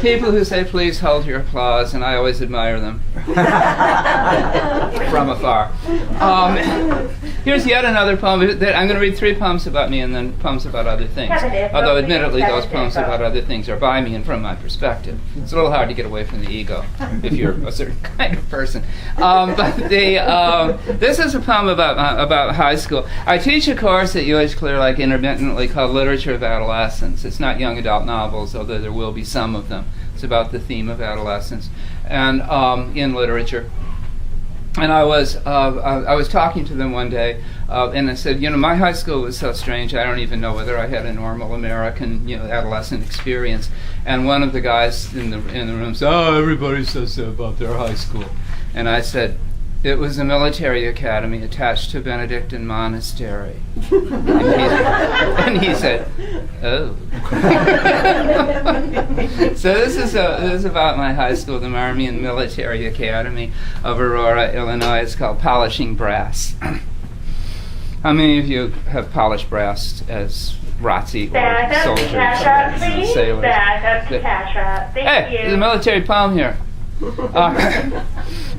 people who say, please hold your applause, and I always admire them from afar. Here's yet another poem. I'm going to read 3 poems about me and then poems about other things. Although, admittedly, those poems about other things are by me and from my perspective. It's a little hard to get away from the ego if you're a certain kind of person. This is a poem about high school. I teach a course at UH Clear Lake intermittently called Literature of Adolescence. It's not young adult novels, although there will be some of them. It's about the theme of adolescence and in literature. And I was talking to them one day, and I said, my high school was so strange. I don't even know whether I had a normal American, adolescent experience. And one of the guys in the room said, "Oh, everybody says that about their high school." And I said, "It was a military academy attached to a Benedictine monastery." And he said, "Oh." So this is about my high school, the Marmion Military Academy of Aurora, Illinois. It's called Polishing Brass. How many of you have polished brass as ROTC or soldiers or sailors? Back up to cash wrap. Thank you. There's a military poem here.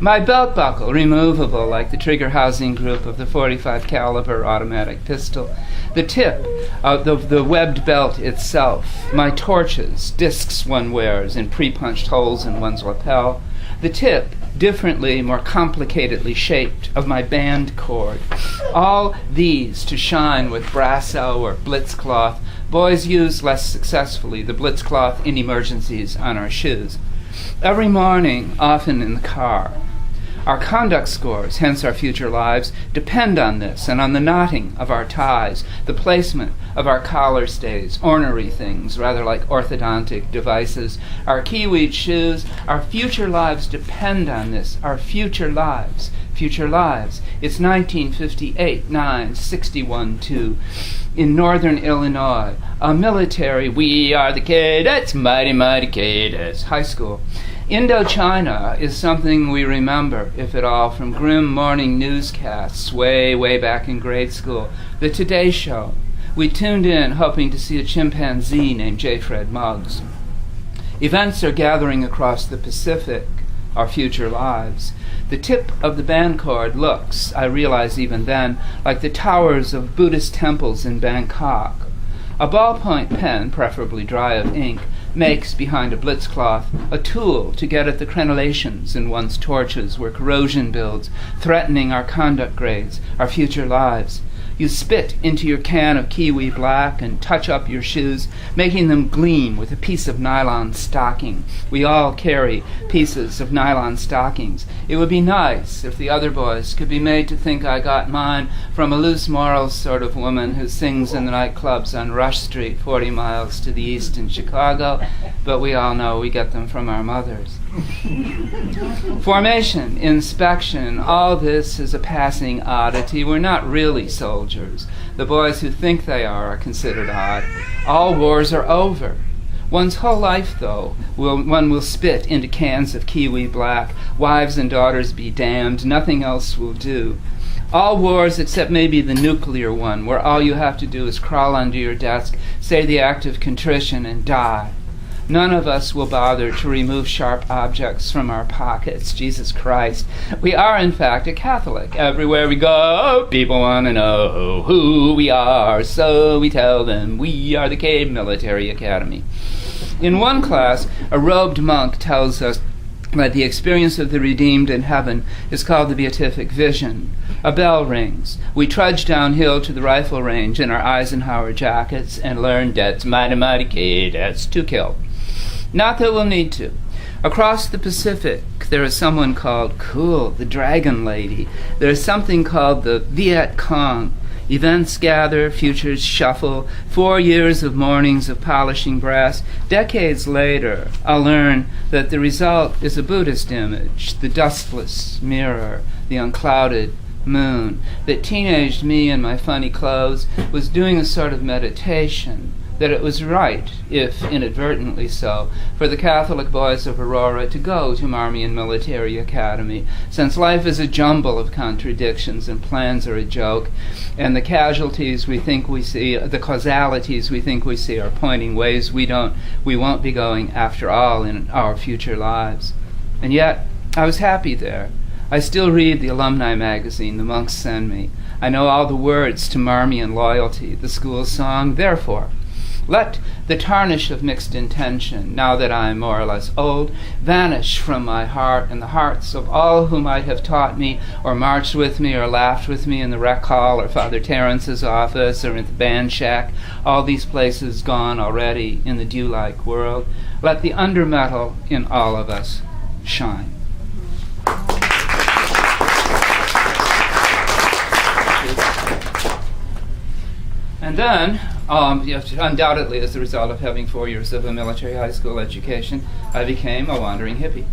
My belt buckle, removable like the trigger housing group of the .45 caliber automatic pistol. The tip of the webbed belt itself. My torches, discs one wears in pre-punched holes in one's lapel. The tip, differently, more complicatedly shaped, of my band cord. All these to shine with brasso or blitz cloth. Boys use less successfully the blitz cloth in emergencies on our shoes. Every morning, often in the car. Our conduct scores, hence our future lives, depend on this and on the knotting of our ties, the placement of our collar stays, ornery things, rather like orthodontic devices, our kiwi shoes. Our future lives depend on this, our future lives. Future lives. It's 1958, 9, 61, 2. In northern Illinois, a military, we are the cadets, mighty, mighty cadets, high school. Indochina is something we remember, if at all, from grim morning newscasts way, way back in grade school. The Today Show. We tuned in hoping to see a chimpanzee named J. Fred Muggs. Events are gathering across the Pacific, our future lives. The tip of the band cord looks, I realize even then, like the towers of Buddhist temples in Bangkok. A ballpoint pen, preferably dry of ink, makes, behind a blitz cloth, a tool to get at the crenellations in one's torches where corrosion builds, threatening our conduct grades, our future lives. You spit into your can of kiwi black and touch up your shoes, making them gleam with a piece of nylon stocking. We all carry pieces of nylon stockings. It would be nice if the other boys could be made to think I got mine from a loose morals sort of woman who sings in the nightclubs on Rush Street 40 miles to the east in Chicago, but we all know we get them from our mothers. Formation, inspection, all this is a passing oddity. We're not really soldiers. The boys who think they are considered odd. All wars are over. One's whole life, though, one will spit into cans of kiwi black. Wives and daughters be damned. Nothing else will do. All wars except maybe the nuclear one, where all you have to do is crawl under your desk, say the act of contrition, and die. None of us will bother to remove sharp objects from our pockets. Jesus Christ. We are, in fact, a Catholic. Everywhere we go, people want to know who we are, so we tell them we are the Cade Military Academy. In one class, a robed monk tells us that the experience of the redeemed in heaven is called the beatific vision. A bell rings. We trudge downhill to the rifle range in our Eisenhower jackets and learn that's mighty, mighty cadets to kill. Not that we'll need to. Across the Pacific, there is someone called Cool, the Dragon Lady. There is something called the Viet Cong. Events gather, futures shuffle, 4 years of mornings of polishing brass. Decades later, I'll learn that the result is a Buddhist image, the dustless mirror, the unclouded moon, that teenaged me in my funny clothes was doing a sort of meditation, that it was right, if inadvertently so, for the Catholic boys of Aurora to go to Marmion Military Academy, since life is a jumble of contradictions and plans are a joke, and the casualties we think we see, the causalities we think we see, are pointing ways we won't be going after all in our future lives. And yet, I was happy there. I still read the alumni magazine the monks send me. I know all the words to Marmion loyalty, the school song, therefore. Let the tarnish of mixed intention, now that I am more or less old, vanish from my heart and the hearts of all who might have taught me, or marched with me, or laughed with me in the rec hall, or Father Terence's office, or in the band shack, all these places gone already in the dew-like world. Let the undermetal in all of us shine. And then, undoubtedly as a result of having 4 years of a military high school education, I became a wandering hippie.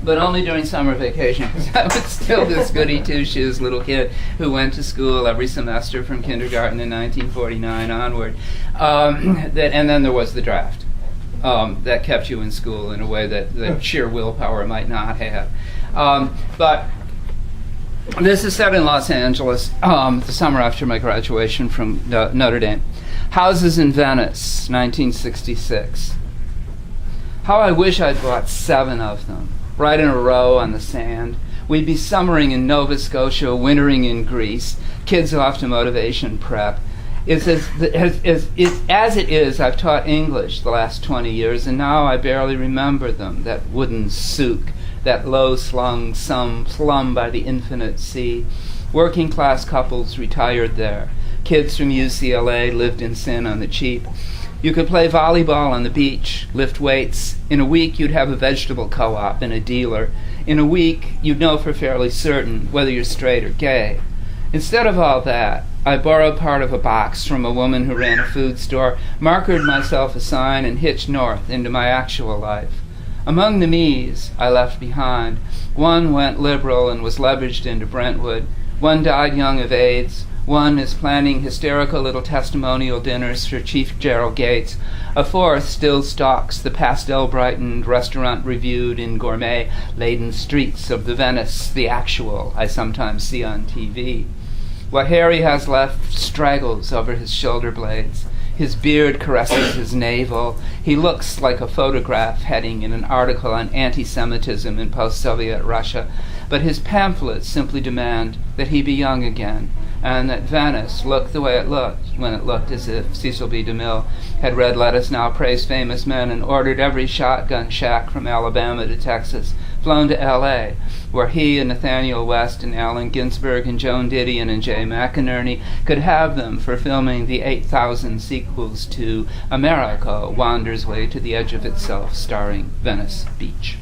But only during summer vacation, because I was still this goody two-shoes little kid who went to school every semester from kindergarten in 1949 onward. And then there was the draft. That kept you in school in a way that sheer willpower might not have. But this is set in Los Angeles, the summer after my graduation from Notre Dame. Houses in Venice, 1966. How I wish I'd bought 7 of them, right in a row on the sand. We'd be summering in Nova Scotia, wintering in Greece, kids off to motivation prep. As it is, I've taught English the last 20 years, and now I barely remember them, that wooden souk, that low-slung sum plumb by the infinite sea. Working-class couples retired there. Kids from UCLA lived in sin on the cheap. You could play volleyball on the beach, lift weights. In a week, you'd have a vegetable co-op and a dealer. In a week, you'd know for fairly certain whether you're straight or gay. Instead of all that, I borrowed part of a box from a woman who ran a food store, markered myself a sign, and hitched north into my actual life. Among the me's I left behind, one went liberal and was leveraged into Brentwood. One died young of AIDS. One is planning hysterical little testimonial dinners for Chief Gerald Gates. A fourth still stalks the pastel-brightened restaurant reviewed in gourmet-laden streets of the Venice, the actual, I sometimes see on TV. What Harry has left straggles over his shoulder blades. His beard caresses his navel. He looks like a photograph heading in an article on anti-Semitism in post-Soviet Russia. But his pamphlets simply demand that he be young again, and that Venice look the way it looked when it looked as if Cecil B. DeMille had read Let Us Now Praise Famous Men and ordered every shotgun shack from Alabama to Texas flown to L.A., where he and Nathaniel West and Allen Ginsberg and Joan Didion and Jay McInerney could have them for filming the 8,000 sequels to America Wanders Way to the Edge of Itself, starring Venice Beach.